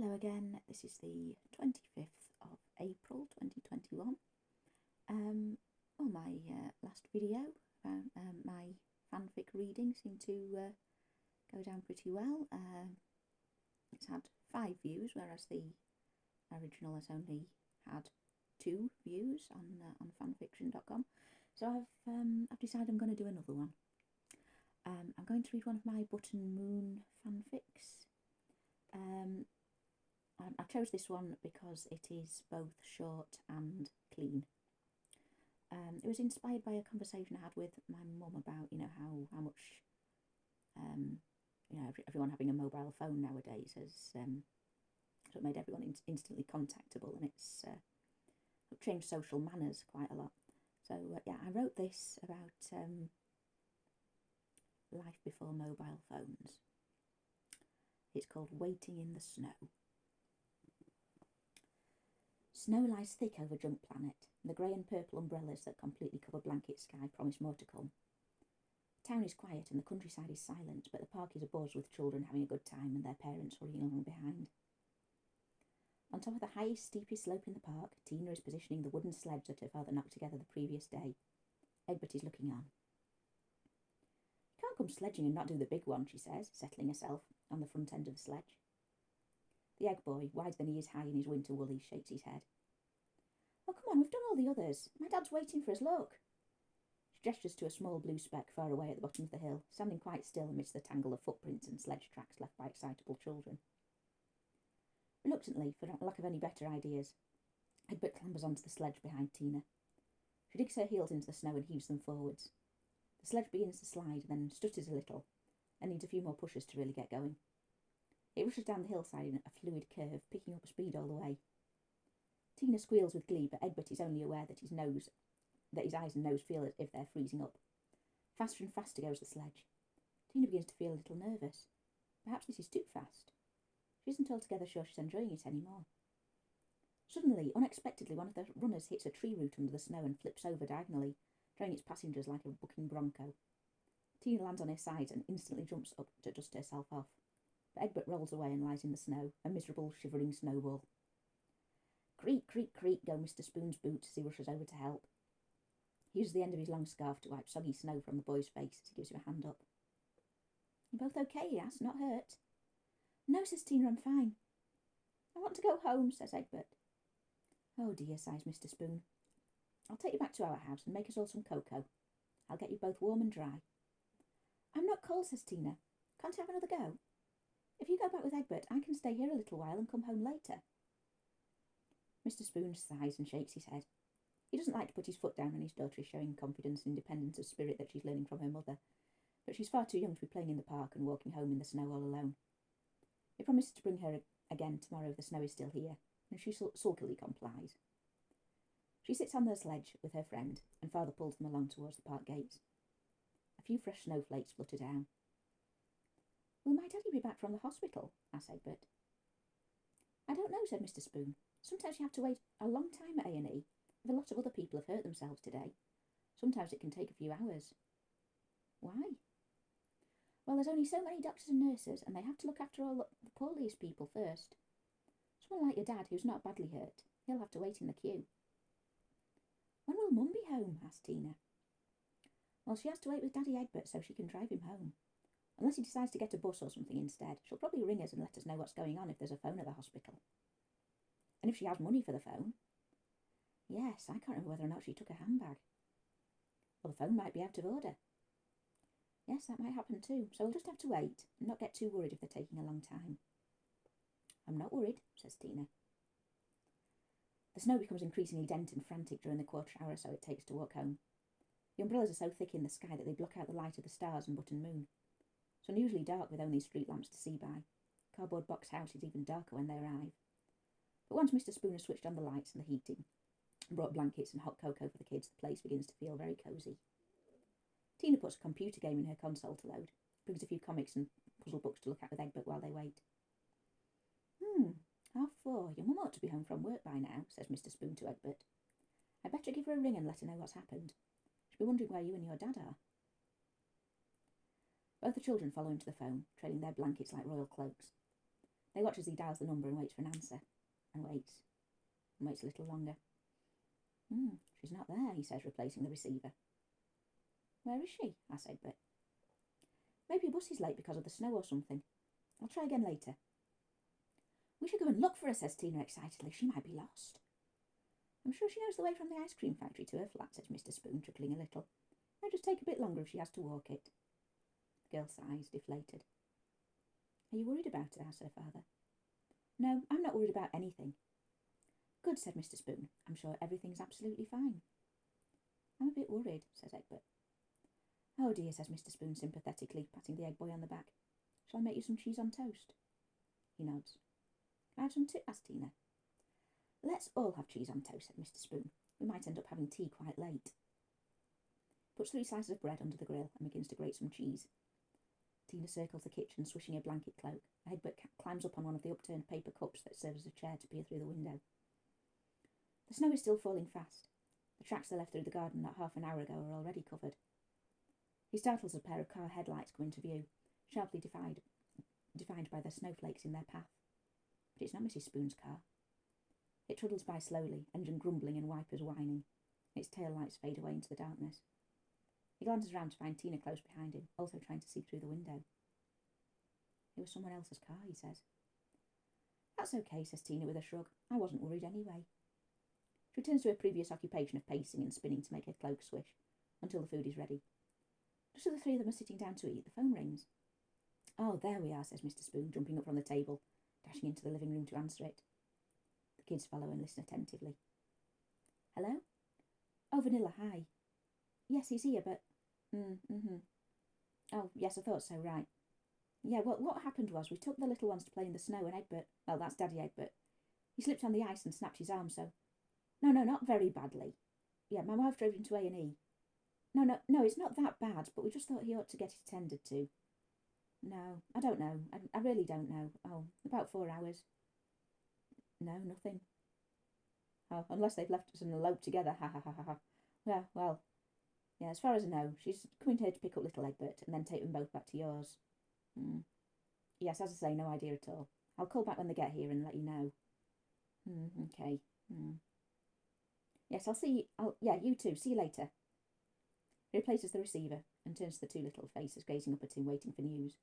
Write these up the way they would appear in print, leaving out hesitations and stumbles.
Hello again, this is the 25th of April 2021. My last video about my fanfic reading seemed to go down pretty well. It's had 5 views, whereas the original has only had 2 views on fanfiction.com. So I've decided I'm going to do another one. I'm going to read one of my Button Moon fanfics. I chose this one because it is both short and clean. It was inspired by a conversation I had with my mum about, how much, everyone having a mobile phone nowadays has sort of made everyone instantly contactable, and it's changed social manners quite a lot. So I wrote this about life before mobile phones. It's called Waiting in the Snow. Snow lies thick over Junk Planet, and the grey and purple umbrellas that completely cover Blanket Sky promise more to come. The town is quiet and the countryside is silent, but the park is abuzz with children having a good time and their parents hurrying along behind. On top of the highest, steepest slope in the park, Tina is positioning the wooden sledge that her father knocked together the previous day. Egbert is looking on. "You can't come sledging and not do the big one," she says, settling herself on the front end of the sledge. The egg boy, wider than he is high in his winter woolies, shakes his head. "Oh, come on, we've done all the others. My dad's waiting for us, look." She gestures to a small blue speck far away at the bottom of the hill, standing quite still amidst the tangle of footprints and sledge tracks left by excitable children. Reluctantly, for lack of any better ideas, Egbert clambers onto the sledge behind Tina. She digs her heels into the snow and heaves them forwards. The sledge begins to slide, then stutters a little, and needs a few more pushes to really get going. It rushes down the hillside in a fluid curve, picking up speed all the way. Tina squeals with glee, but Egbert is only aware that his eyes and nose feel as if they're freezing up. Faster and faster goes the sledge. Tina begins to feel a little nervous. Perhaps this is too fast. She isn't altogether sure she's enjoying it anymore. Suddenly, unexpectedly, one of the runners hits a tree root under the snow and flips over diagonally, throwing its passengers like a bucking bronco. Tina lands on her side and instantly jumps up to dust herself off. But Egbert rolls away and lies in the snow, a miserable, shivering snowball. Creak, creak, creak go Mr. Spoon's boots as he rushes over to help. He uses the end of his long scarf to wipe soggy snow from the boy's face as he gives him a hand up. "You both okay?" he asks. "Not hurt?" "No," says Tina, "I'm fine." "I want to go home," says Egbert. "Oh dear," sighs Mr. Spoon. "I'll take you back to our house and make us all some cocoa. I'll get you both warm and dry." "I'm not cold," says Tina. "Can't I have another go? If you go back with Egbert, I can stay here a little while and come home later." Mr. Spoon sighs and shakes his head. He doesn't like to put his foot down when his daughter is showing confidence and independence of spirit that she's learning from her mother, but she's far too young to be playing in the park and walking home in the snow all alone. He promises to bring her again tomorrow if the snow is still here, and she sulkily complies. She sits on the sledge with her friend, and father pulls them along towards the park gates. A few fresh snowflakes flutter down. "Will my daddy be back from the hospital?" asks Egbert. "I don't know," said Mr. Spoon. "Sometimes you have to wait a long time at A&E if a lot of other people have hurt themselves today. Sometimes it can take a few hours." "Why?" "Well, there's only so many doctors and nurses, and they have to look after all the poorest people first. Someone like your dad, who's not badly hurt, he'll have to wait in the queue." "When will Mum be home?" asked Tina. "Well, she has to wait with Daddy Egbert so she can drive him home. Unless he decides to get a bus or something instead, she'll probably ring us and let us know what's going on if there's a phone at the hospital." "And if she has money for the phone?" "Yes, I can't remember whether or not she took a handbag." "Well, the phone might be out of order." "Yes, that might happen too, so we'll just have to wait and not get too worried if they're taking a long time." "I'm not worried," says Tina. The snow becomes increasingly dense and frantic during the quarter hour or so it takes to walk home. The umbrellas are so thick in the sky that they block out the light of the stars and Button Moon. It's unusually dark with only street lamps to see by. The cardboard box house is even darker when they arrive. But once Mr. Spoon has switched on the lights and the heating, and brought blankets and hot cocoa for the kids, the place begins to feel very cosy. Tina puts a computer game in her console to load, brings a few comics and puzzle books to look at with Egbert while they wait. 4:30. Your mum ought to be home from work by now," says Mr. Spoon to Egbert. "I'd better give her a ring and let her know what's happened. She'll be wondering where you and your dad are." Both the children follow him to the phone, trailing their blankets like royal cloaks. They watch as he dials the number and waits for an answer. And waits. And waits a little longer. She's not there, he says, replacing the receiver. Where is she? asks Egbert. Maybe a bus is late because of the snow or something. I'll try again later. We should go and look for her, says Tina excitedly. She might be lost. I'm sure she knows the way from the ice cream factory to her flat, says Mr. Spoon, chuckling a little. Might just take a bit longer if she has to walk it. The girl sighs, deflated. Are you worried about her? asks her father. No, I'm not worried about anything. Good, said Mr. Spoon. I'm sure everything's absolutely fine. I'm a bit worried, says Egbert. Oh dear, says Mr. Spoon sympathetically, patting the egg boy on the back. Shall I make you some cheese on toast? He nods. Can I have some too? asked Tina. Let's all have cheese on toast, said Mr. Spoon. We might end up having tea quite late. Puts 3 slices of bread under the grill and begins to grate some cheese. Tina circles the kitchen, swishing a blanket cloak. Egbert climbs up on one of the upturned paper cups that serve as a chair to peer through the window. The snow is still falling fast. The tracks they left through the garden not half an hour ago are already covered. He startles a pair of car headlights come into view, sharply defined by the snowflakes in their path. But it's not Mrs. Spoon's car. It truddles by slowly, engine grumbling and wipers whining. Its tail lights fade away into the darkness. He glances round to find Tina close behind him, also trying to see through the window. It was someone else's car, he says. That's okay, says Tina with a shrug. I wasn't worried anyway. She returns to her previous occupation of pacing and spinning to make her cloak swish, until the food is ready. Just as the 3 of them are sitting down to eat, the phone rings. Oh, there we are, says Mr. Spoon, jumping up from the table, dashing into the living room to answer it. The kids follow and listen attentively. Hello? Oh, Vanilla, hi. Yes, he's here, but... Oh, yes, I thought so, right. Yeah, well, what happened was we took the little ones to play in the snow and Egbert, well, that's Daddy Egbert, he slipped on the ice and snapped his arm, so... No, not very badly. Yeah, my wife drove him to A&E. No, it's not that bad, but we just thought he ought to get it attended to. No, I don't know. I really don't know. Oh, about 4 hours. No, nothing. Oh, unless they've left us and eloped together, ha ha ha ha ha. Yeah, well, yeah, as far as I know, she's coming here to pick up little Egbert and then take them both back to yours. Yes, as I say, no idea at all. I'll call back when they get here and let you know. Okay. Yes, yeah, you too. See you later. He replaces the receiver and turns to the 2 little faces gazing up at him, waiting for news.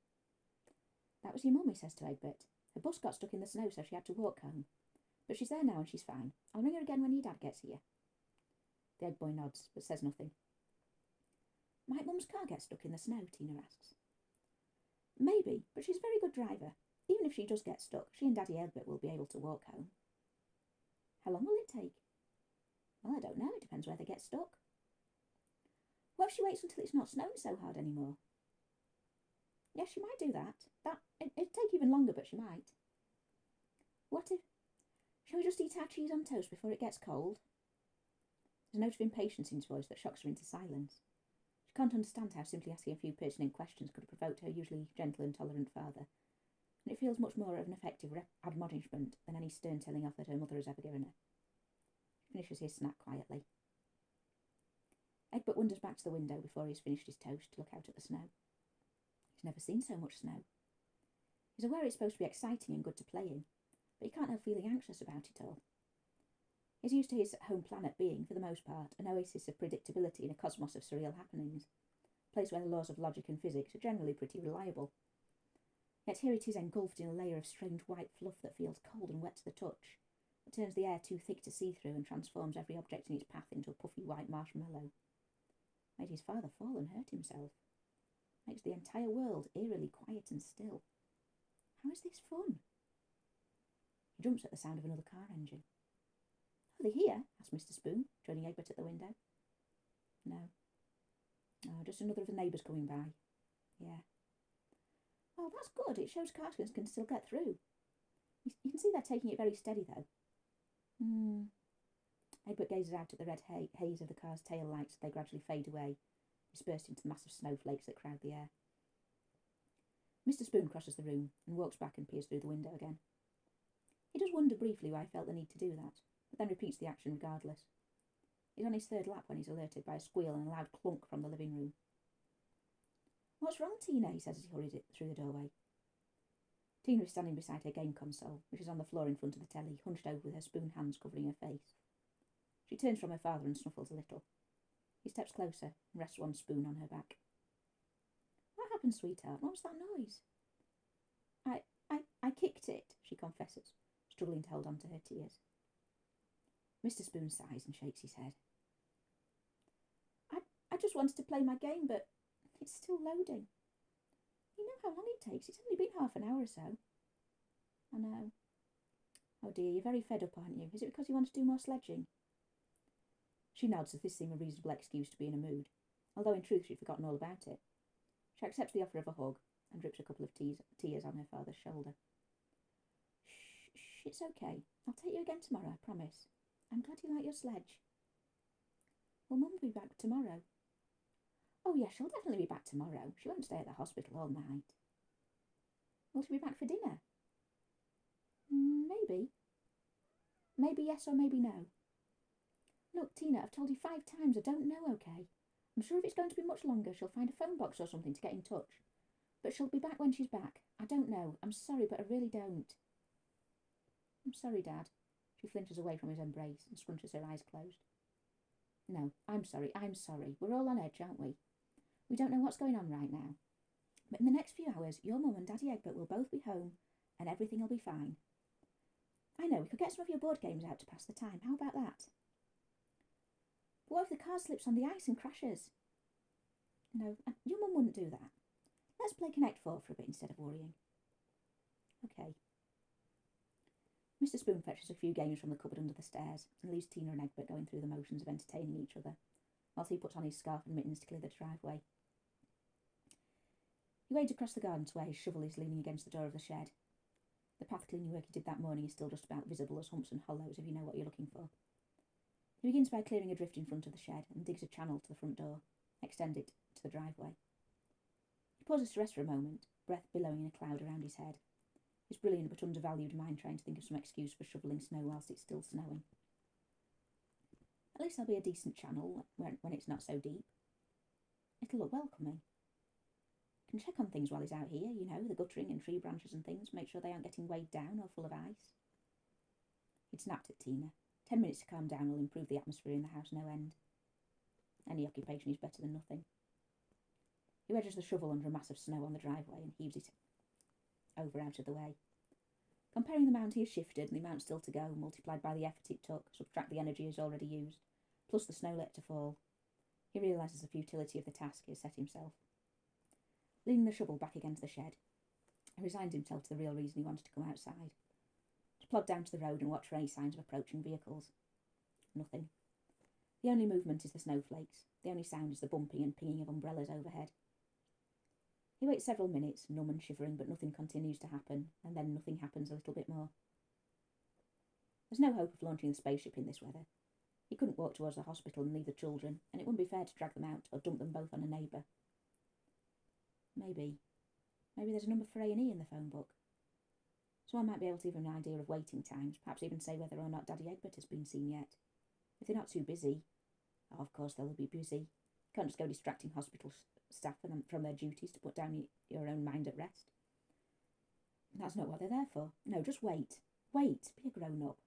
That was your mum, he says to Egbert. Her bus got stuck in the snow, so she had to walk home. But she's there now and she's fine. I'll ring her again when your dad gets here. The egg boy nods, but says nothing. Might mum's car get stuck in the snow? Tina asks. Maybe, but she's a very good driver. Even if she does get stuck, she and Daddy Egbert will be able to walk home. How long will it take? Well, I don't know. It depends where they get stuck. What if she waits until it's not snowing so hard anymore? Yes, she might do that. It'd take even longer, but she might. What if... Shall we just eat our cheese on toast before it gets cold? There's a note of impatience in his voice that shocks her into silence. She can't understand how simply asking a few pertinent questions could have provoked her usually gentle and tolerant father, and it feels much more of an effective admonishment than any stern telling off that her mother has ever given her. She finishes his snack quietly. Egbert wanders back to the window before he's finished his toast to look out at the snow. He's never seen so much snow. He's aware it's supposed to be exciting and good to play in, but he can't help feeling anxious about it all. He's used to his home planet being, for the most part, an oasis of predictability in a cosmos of surreal happenings, a place where the laws of logic and physics are generally pretty reliable. Yet here it is engulfed in a layer of strange white fluff that feels cold and wet to the touch, that turns the air too thick to see through and transforms every object in its path into a puffy white marshmallow. Made his father fall and hurt himself. Makes the entire world eerily quiet and still. How is this fun? He jumps at the sound of another car engine. Are they here? asked Mr. Spoon, joining Egbert at the window. No. Oh, just another of the neighbours coming by. Yeah. Oh, that's good. It shows cars can still get through. You can see they're taking it very steady, though. Egbert gazes out at the red haze of the car's tail lights as they gradually fade away, dispersed into the massive snowflakes that crowd the air. Mr. Spoon crosses the room and walks back and peers through the window again. He does wonder briefly why he felt the need to do that, but then repeats the action regardless. He's on his 3rd lap when he's alerted by a squeal and a loud clunk from the living room. What's wrong, Tina? He says as he hurries it through the doorway. Tina is standing beside her game console, which is on the floor in front of the telly, hunched over with her spoon hands covering her face. She turns from her father and snuffles a little. He steps closer and rests one spoon on her back. What happened, sweetheart? What was that noise? I kicked it, she confesses, struggling to hold on to her tears. Mr. Spoon sighs and shakes his head. I just wanted to play my game, but it's still loading. You know how long it takes? It's only been half an hour or so. I know. Oh dear, you're very fed up, aren't you? Is it because you want to do more sledging? She nods as this seemed a reasonable excuse to be in a mood, although in truth she'd forgotten all about it. She accepts the offer of a hug and drips a couple of tears on her father's shoulder. Shh, it's okay. I'll take you again tomorrow, I promise. I'm glad you like your sledge. Well, Mum will be back tomorrow. Oh, yes, she'll definitely be back tomorrow. She won't stay at the hospital all night. Will she be back for dinner? Maybe. Maybe yes or maybe no. Look, Tina, I've told you 5 times I don't know, okay? I'm sure if it's going to be much longer, she'll find a phone box or something to get in touch. But she'll be back when she's back. I don't know. I'm sorry, but I really don't. I'm sorry, Dad. She flinches away from his embrace and scrunches her eyes closed. No, I'm sorry. We're all on edge, aren't we? We don't know what's going on right now. But in the next few hours, your mum and Daddy Egbert will both be home and everything will be fine. I know, we could get some of your board games out to pass the time. How about that? But what if the car slips on the ice and crashes? No, your mum wouldn't do that. Let's play Connect 4 for a bit instead of worrying. Okay. Mr. Spoon fetches a few games from the cupboard under the stairs and leaves Tina and Egbert going through the motions of entertaining each other, whilst he puts on his scarf and mittens to clear the driveway. He wades across the garden to where his shovel is leaning against the door of the shed. The path cleaning work he did that morning is still just about visible as humps and hollows, if you know what you're looking for. He begins by clearing a drift in front of the shed and digs a channel to the front door, extend it to the driveway. He pauses to rest for a moment, breath billowing in a cloud around his head, his brilliant but undervalued mind trying to think of some excuse for shoveling snow whilst it's still snowing. At least there'll be a decent channel when it's not so deep. It'll look welcoming. Can check on things while he's out here, you know, the guttering and tree branches and things, make sure they aren't getting weighed down or full of ice. He'd snapped at Tina. 10 minutes to calm down will improve the atmosphere in the house no end. Any occupation is better than nothing. He wedges the shovel under a mass of snow on the driveway and heaves it over out of the way. Comparing the amount he has shifted and the amount still to go, multiplied by the effort it took, subtract the energy he's already used, plus the snow left to fall, he realises the futility of the task he has set himself. Leaning the shovel back against the shed, he resigns himself to the real reason he wanted to come outside. To plod down to the road and watch for any signs of approaching vehicles. Nothing. The only movement is the snowflakes. The only sound is the bumping and pinging of umbrellas overhead. He waits several minutes, numb and shivering, but nothing continues to happen, and then nothing happens a little bit more. There's no hope of launching the spaceship in this weather. He couldn't walk towards the hospital and leave the children, and it wouldn't be fair to drag them out or dump them both on a neighbour. Maybe there's a number for A&E in the phone book. Someone might be able to give him an idea of waiting times, perhaps even say whether or not Daddy Egbert has been seen yet. If they're not too busy. Oh, of course they'll be busy. You can't just go distracting hospital staff from their duties to put down your own mind at rest. That's not what they're there for. No, just wait. Wait, be a grown-up.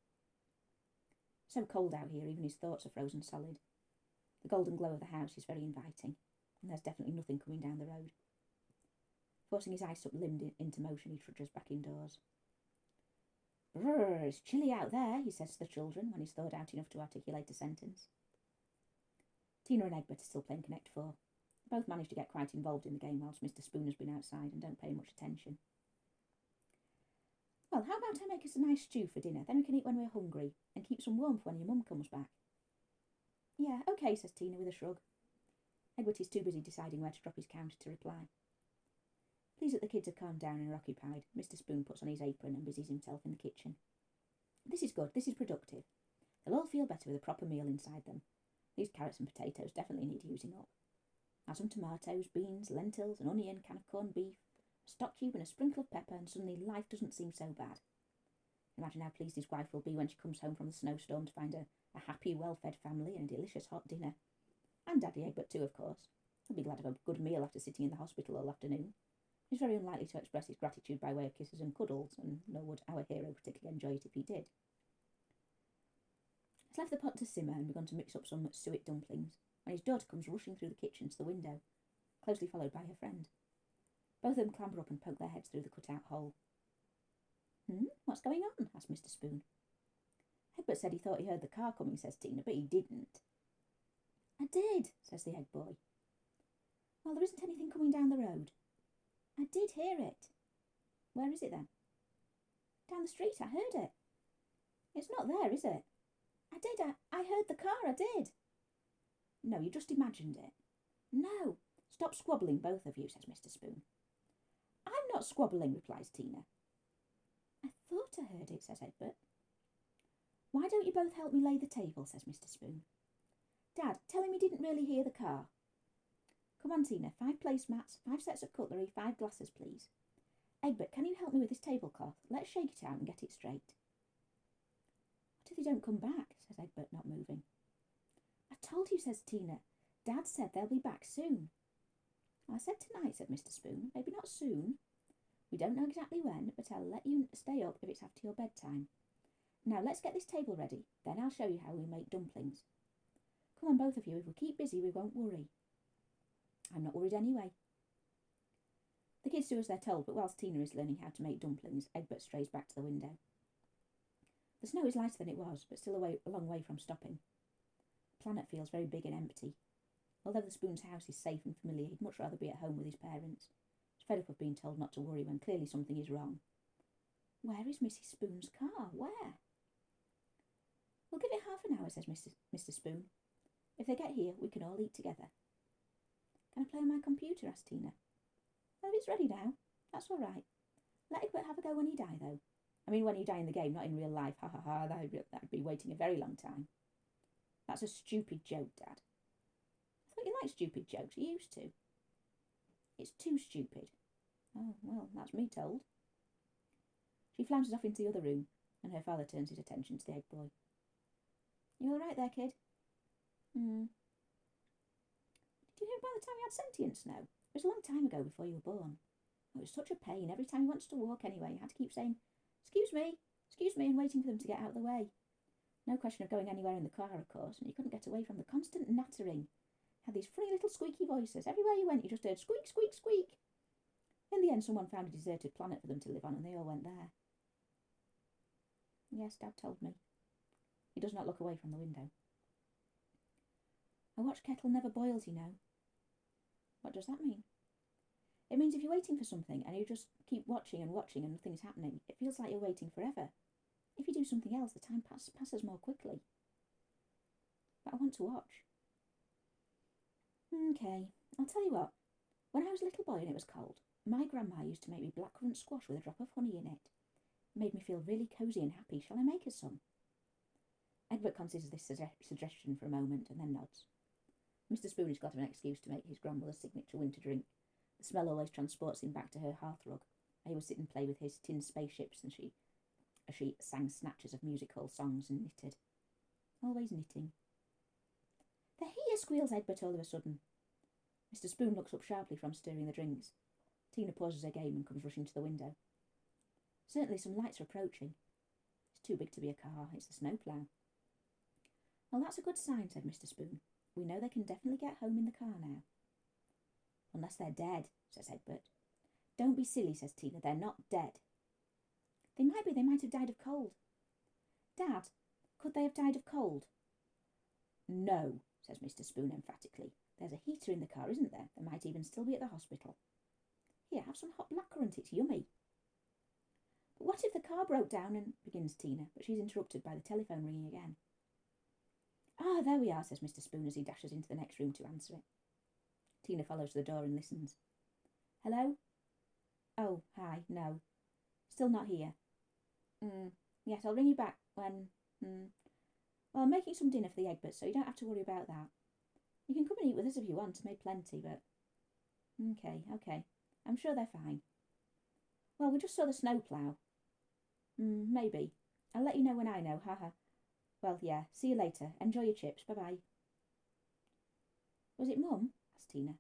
So cold out here, even his thoughts are frozen solid. The golden glow of the house is very inviting, and there's definitely nothing coming down the road. Forcing his eyes limbed into motion, he trudges back indoors. Brrr, it's chilly out there, he says to the children when he's thawed out enough to articulate a sentence. Tina and Egbert are still playing Connect 4. They both manage to get quite involved in the game whilst Mr. Spoon has been outside and don't pay much attention. Well, how about I make us a nice stew for dinner, then we can eat when we're hungry, and keep some warmth when your mum comes back. Yeah, okay, says Tina with a shrug. Egbert is too busy deciding where to drop his counter to reply. Pleased that the kids have calmed down and are occupied, Mr. Spoon puts on his apron and busies himself in the kitchen. This is good, this is productive. They'll all feel better with a proper meal inside them. These carrots and potatoes definitely need using up. Add some tomatoes, beans, lentils, an onion, can of corned beef, a stock cube and a sprinkle of pepper, and suddenly life doesn't seem so bad. Imagine how pleased his wife will be when she comes home from the snowstorm to find a happy, well-fed family and a delicious hot dinner. And Daddy Egbert too, of course. He'll be glad of a good meal after sitting in the hospital all afternoon. He's very unlikely to express his gratitude by way of kisses and cuddles, and nor would our hero particularly enjoy it if he did. He's left the pot to simmer and begun to mix up some suet dumplings, when his daughter comes rushing through the kitchen to the window, closely followed by her friend. Both of them clamber up and poke their heads through the cut-out hole. What's going on? Asked Mr. Spoon. Egbert said he thought he heard the car coming, says Tina, but he didn't. I did, says the egg boy. Well, there isn't anything coming down the road. I did hear it. Where is it then? Down the street, I heard it. It's not there, is it? I heard the car, I did. No, you just imagined it. No, stop squabbling, both of you, says Mr. Spoon. I'm not squabbling, replies Tina. I thought I heard it, says Egbert. Why don't you both help me lay the table, says Mr. Spoon. Dad, tell him he didn't really hear the car. Come on, Tina, 5 placemats, 5 sets of cutlery, 5 glasses, please. Egbert, can you help me with this tablecloth? Let's shake it out and get it straight. What if they don't come back, says Egbert, not moving. I told you, says Tina. Dad said they'll be back soon. I said tonight, said Mr. Spoon. Maybe not soon. We don't know exactly when, but I'll let you stay up if it's after your bedtime. Now let's get this table ready, then I'll show you how we make dumplings. Come on, both of you, if we keep busy we won't worry. I'm not worried anyway. The kids do as they're told, but whilst Tina is learning how to make dumplings, Egbert strays back to the window. The snow is lighter than it was, but still a long way from stopping. The planet feels very big and empty. Although the Spoon's house is safe and familiar, he'd much rather be at home with his parents. He's fed up of being told not to worry when clearly something is wrong. Where is Mrs. Spoon's car? Where? We'll give it half an hour, says Mr. Spoon. If they get here, we can all eat together. Can I play on my computer? Asked Tina. Well, if it's ready now, that's all right. Let Egbert have a go when you die, though. I mean, when you die in the game, not in real life. Ha ha ha, that'd be waiting a very long time. That's a stupid joke, Dad. I thought you liked stupid jokes. You used to. It's too stupid. Oh, well, that's me told. She flounces off into the other room, and her father turns his attention to the egg boy. You all right there, kid? Did you hear about the time you had sentience now? It was a long time ago before you were born. It was such a pain. Every time you wanted to walk anyway, you had to keep saying, excuse me, and waiting for them to get out of the way. No question of going anywhere in the car, of course, and you couldn't get away from the constant nattering. Had these funny little squeaky voices. Everywhere you went, you just heard squeak, squeak, squeak. In the end, someone found a deserted planet for them to live on, and they all went there. Yes, Dad told me. He does not look away from the window. A watch kettle never boils, you know. What does that mean? It means if you're waiting for something and you just keep watching and nothing's happening, it feels like you're waiting forever. If you do something else, the time passes more quickly. But I want to watch. Okay, I'll tell you what. When I was a little boy and it was cold, my grandma used to make me blackcurrant squash with a drop of honey in it. It made me feel really cosy and happy. Shall I make us some? Egbert considers this suggestion for a moment and then nods. Mr. Spoon has got an excuse to make his grandmother's signature winter drink. The smell always transports him back to her hearthrug. He would sit and play with his tin spaceships, and she sang snatches of music hall songs and knitted. Always knitting. They're here, squeals Egbert all of a sudden. Mr. Spoon looks up sharply from stirring the drinks. Tina pauses her game and comes rushing to the window. Certainly some lights are approaching. It's too big to be a car. It's the snowplough. Well, that's a good sign, said Mr. Spoon. We know they can definitely get home in the car now. Unless they're dead, says Egbert. Don't be silly, says Tina. They're not dead. They might be. They might have died of cold. Dad, could they have died of cold? No, says Mr. Spoon emphatically. There's a heater in the car, isn't there? They might even still be at the hospital. Here, have some hot blackcurrant. It's yummy. But what if the car broke down and... begins Tina, but she's interrupted by the telephone ringing again. Ah, there we are, says Mr. Spoon as he dashes into the next room to answer it. Tina follows to the door and listens. Hello? Oh, hi, no. Still not here. Yes, I'll ring you back when... Well, I'm making some dinner for the Egberts, so you don't have to worry about that. You can come and eat with us if you want. I made plenty, but... Okay. I'm sure they're fine. Well, we just saw the snowplough. Maybe. I'll let you know when I know, haha. Well, yeah, see you later. Enjoy your chips. Bye-bye. Was it Mum? Asked Tina.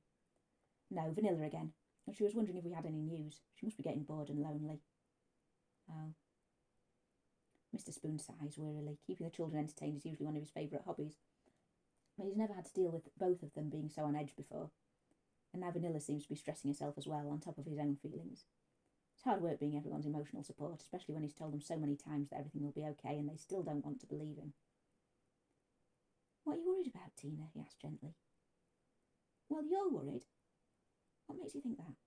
No, Vanilla again. and she was wondering if we had any news. She must be getting bored and lonely. Oh. Mr. Spoon sighs wearily. Keeping the children entertained is usually one of his favourite hobbies, but he's never had to deal with both of them being so on edge before, and now Vanilla seems to be stressing herself as well, on top of his own feelings. It's hard work being everyone's emotional support, especially when he's told them so many times that everything will be okay and they still don't want to believe him. What are you worried about, Tina? He asked gently. Well, you're worried. What makes you think that?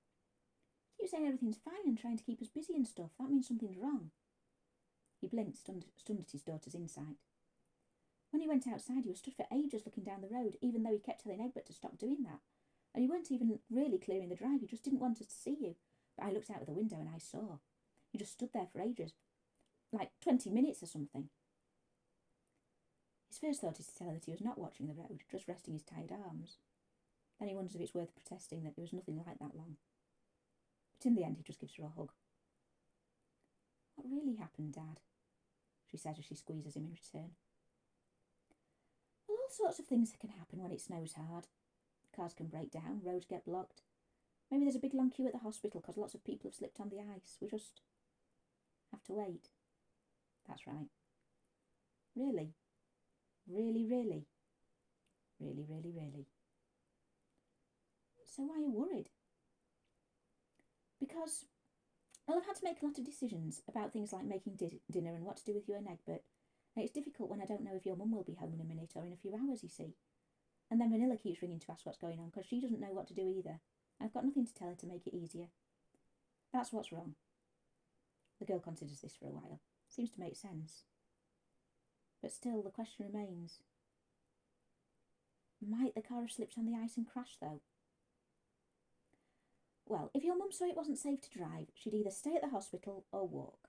You keep saying everything's fine and trying to keep us busy and stuff. That means something's wrong. He blinked, stunned at his daughter's insight. When he went outside, he was stood for ages looking down the road, even though he kept telling Egbert to stop doing that. And you weren't even really clearing the drive, you just didn't want us to see you. But I looked out of the window and I saw. You just stood there for ages. Like 20 minutes or something. His first thought is to tell her that he was not watching the road, just resting his tired arms. Then he wonders if it's worth protesting that it was nothing like that long. But in the end, he just gives her a hug. What really happened, Dad? She says as she squeezes him in return. Well, all sorts of things can happen when it snows hard. Cars can break down, roads get blocked. Maybe there's a big long queue at the hospital because lots of people have slipped on the ice. We just have to wait. That's right. Really? Really, really? Really, really, really? So why are you worried? Because, well, I've had to make a lot of decisions about things like making dinner and what to do with you and Egbert. And it's difficult when I don't know if your mum will be home in a minute or in a few hours, you see. And then Vanilla keeps ringing to ask what's going on because she doesn't know what to do either. I've got nothing to tell her to make it easier. That's what's wrong. The girl considers this for a while. Seems to make sense. But still, the question remains. Might the car have slipped on the ice and crashed, though? Well, if your mum saw it wasn't safe to drive, she'd either stay at the hospital or walk.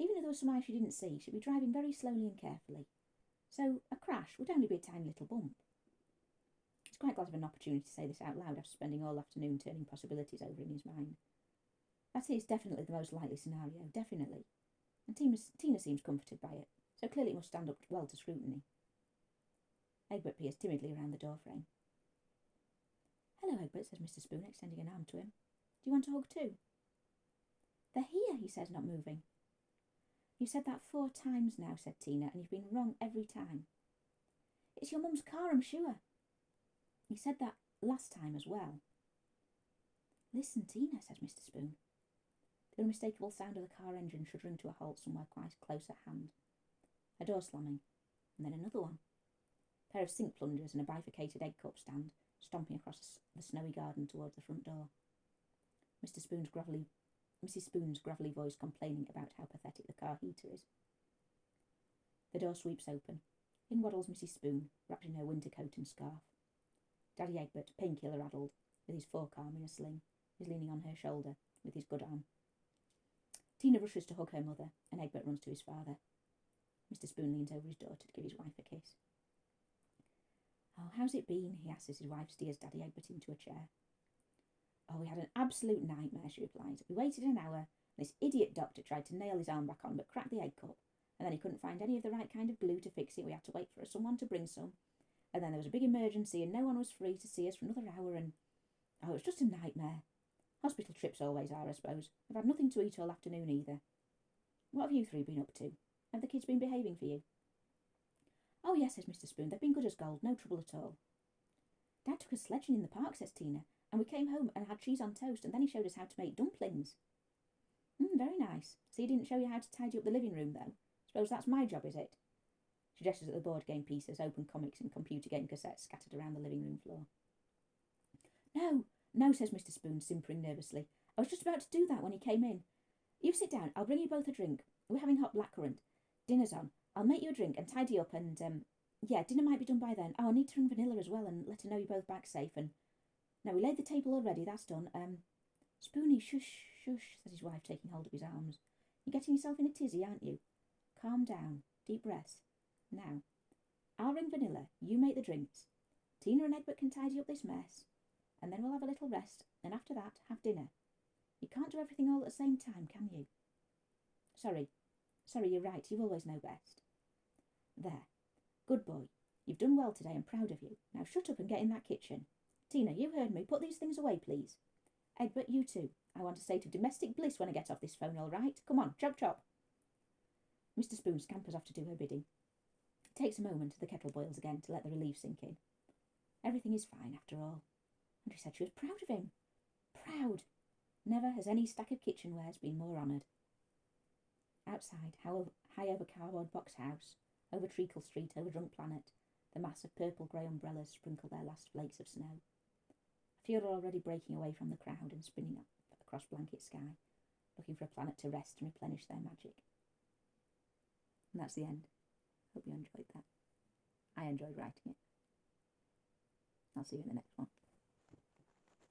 Even if there was some ice she didn't see, she'd be driving very slowly and carefully. So a crash would only be a tiny little bump. He's quite glad of an opportunity to say this out loud after spending all afternoon turning possibilities over in his mind. That is definitely the most likely scenario, definitely. And Tina seems comforted by it, so clearly it must stand up well to scrutiny. Egbert peers timidly around the doorframe. Hello, Egbert, says Mr. Spoon, extending an arm to him. Do you want a hug too? They're here, he says, not moving. You've said that 4 times now, said Tina, and you've been wrong every time. It's your mum's car, I'm sure. You said that last time as well. Listen, Tina, says Mr. Spoon. The unmistakable sound of the car engine shuddering to a halt somewhere quite close at hand. A door slamming, and then another one. A pair of sink plungers and a bifurcated egg cup stand stomping across the snowy garden towards the front door. Mrs. Spoon's gravelly voice complaining about how pathetic the car heater is. The door sweeps open. In waddles Mrs. Spoon, wrapped in her winter coat and scarf. Daddy Egbert, painkiller addled, with his forearm in a sling, is leaning on her shoulder with his good arm. Tina rushes to hug her mother, and Egbert runs to his father. Mr. Spoon leans over his daughter to give his wife a kiss. Oh, how's it been? He asks as his wife steers Daddy Egbert into a chair. Oh, we had an absolute nightmare, she replies. We waited an hour, and this idiot doctor tried to nail his arm back on, but cracked the egg cup, and then he couldn't find any of the right kind of glue to fix it. We had to wait for someone to bring some, and then there was a big emergency, and no one was free to see us for another hour, and oh, it was just a nightmare. Hospital trips always are, I suppose. I've had nothing to eat all afternoon either. What have you 3 been up to? Have the kids been behaving for you? Oh, yes, says Mr. Spoon. They've been good as gold, no trouble at all. Dad took us sledging in the park, says Tina, and we came home and had cheese on toast, and then he showed us how to make dumplings. Very nice. So he didn't show you how to tidy up the living room, though? Suppose that's my job, is it? She gestures at the board game pieces, open comics and computer game cassettes scattered around the living room floor. No, says Mr. Spoon, simpering nervously. I was just about to do that when he came in. You sit down. I'll bring you both a drink. We're having hot blackcurrant. Dinner's on. I'll make you a drink and tidy up and, yeah, dinner might be done by then. Oh, I need to ring Vanilla as well and let her know you're both back safe and... Now, we laid the table already, that's done. Spoony, shush, says his wife, taking hold of his arms. You're getting yourself in a tizzy, aren't you? Calm down. Deep breaths. Now, I'll ring Vanilla. You make the drinks. Tina and Egbert can tidy up this mess. And then we'll have a little rest, and after that, have dinner. You can't do everything all at the same time, can you? Sorry, you're right. You always know best. There. Good boy. You've done well today. I'm proud of you. Now shut up and get in that kitchen. Tina, you heard me. Put these things away, please. Egbert, you too. I want a state of domestic bliss when I get off this phone, all right? Come on, chop chop. Mr. Spoon scampers off to do her bidding. It takes a moment, the kettle boils again to let the relief sink in. Everything is fine after all. And she said she was proud of him. Proud. Never has any stack of kitchenwares been more honoured. Outside, high over Cardboard Box House, over Treacle Street, over Drunk Planet, the mass of purple-grey umbrellas sprinkle their last flakes of snow. A few are already breaking away from the crowd and spinning up across blanket sky, looking for a planet to rest and replenish their magic. And that's the end. Hope you enjoyed that. I enjoyed writing it. I'll see you in the next one.